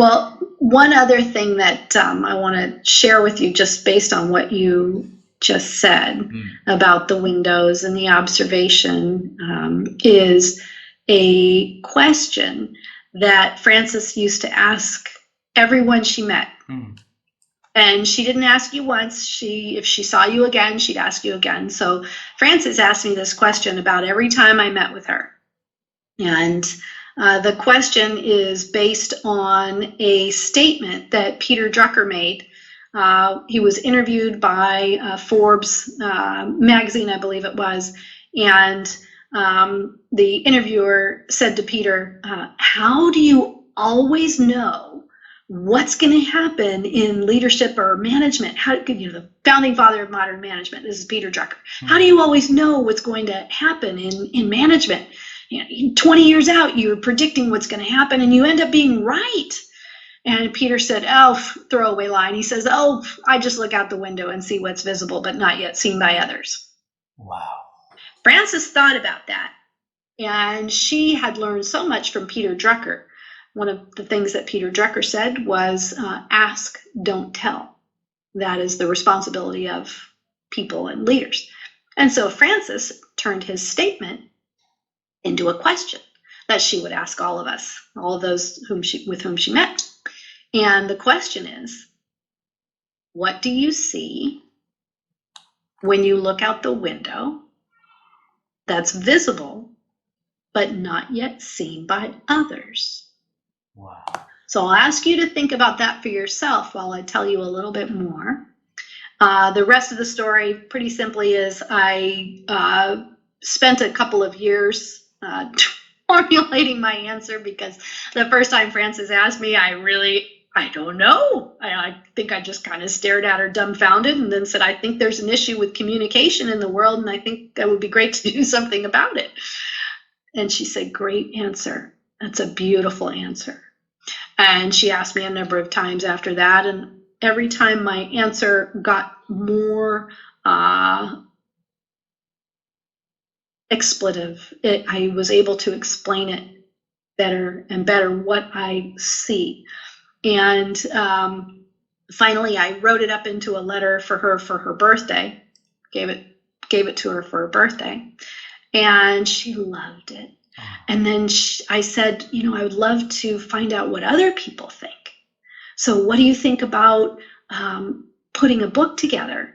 Well, one other thing that I want to share with you, just based on what you just said about the windows and the observation, is a question that Frances used to ask everyone she met. And she didn't ask you once. If she saw you again, she'd ask you again. So Frances asked me this question about every time I met with her. And the question is based on a statement that Peter Drucker made. He was interviewed by Forbes magazine, I believe it was, and the interviewer said to Peter, how do you always know what's going to happen in leadership or management? The founding father of modern management, this is Peter Drucker. How do you always know what's going to happen in management? 20 years out, you're predicting what's going to happen, and you end up being right. And Peter said, throwaway line. He says, I just look out the window and see what's visible, but not yet seen by others. Wow. Frances thought about that, and she had learned so much from Peter Drucker. One of the things that Peter Drucker said was, ask, don't tell. That is the responsibility of people and leaders. And so Frances turned his statement into a question that she would ask all of us, all of those with whom she met. And the question is, what do you see when you look out the window that's visible but not yet seen by others? Wow. So I'll ask you to think about that for yourself while I tell you a little bit more. The rest of the story, pretty simply, is I spent a couple of years formulating my answer, because the first time Frances asked me, I don't know. I think I just kind of stared at her dumbfounded and then said, I think there's an issue with communication in the world, and I think that would be great to do something about it. And she said, great answer. That's a beautiful answer. And she asked me a number of times after that, and every time my answer got more expletive. I was able to explain it better and better, what I see. And finally, I wrote it up into a letter for her birthday, gave it to her for her birthday, and she loved it. And then I said, I would love to find out what other people think. So what do you think about putting a book together,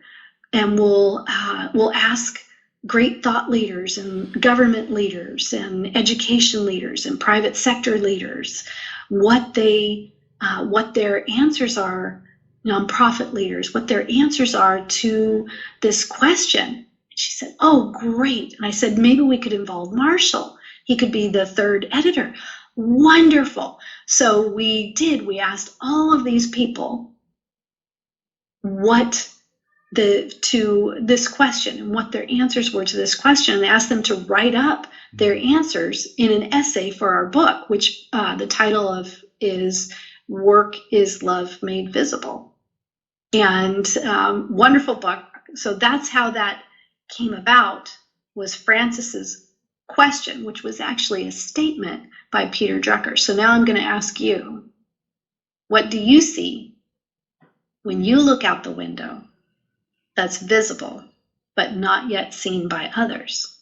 and we'll ask great thought leaders and government leaders and education leaders and private sector leaders what their answers are, nonprofit leaders, what their answers are to this question. And she said, oh, great. And I said, maybe we could involve Marshall. He could be the third editor. Wonderful. So we did. We asked all of these people to this question and what their answers were to this question, and asked them to write up their answers in an essay for our book, which the title of is Work is Love Made Visible. And wonderful book. So that's how that came about, was Frances's question, which was actually a statement by Peter Drucker. So now I'm going to ask you, what do you see when you look out the window that's visible but not yet seen by others?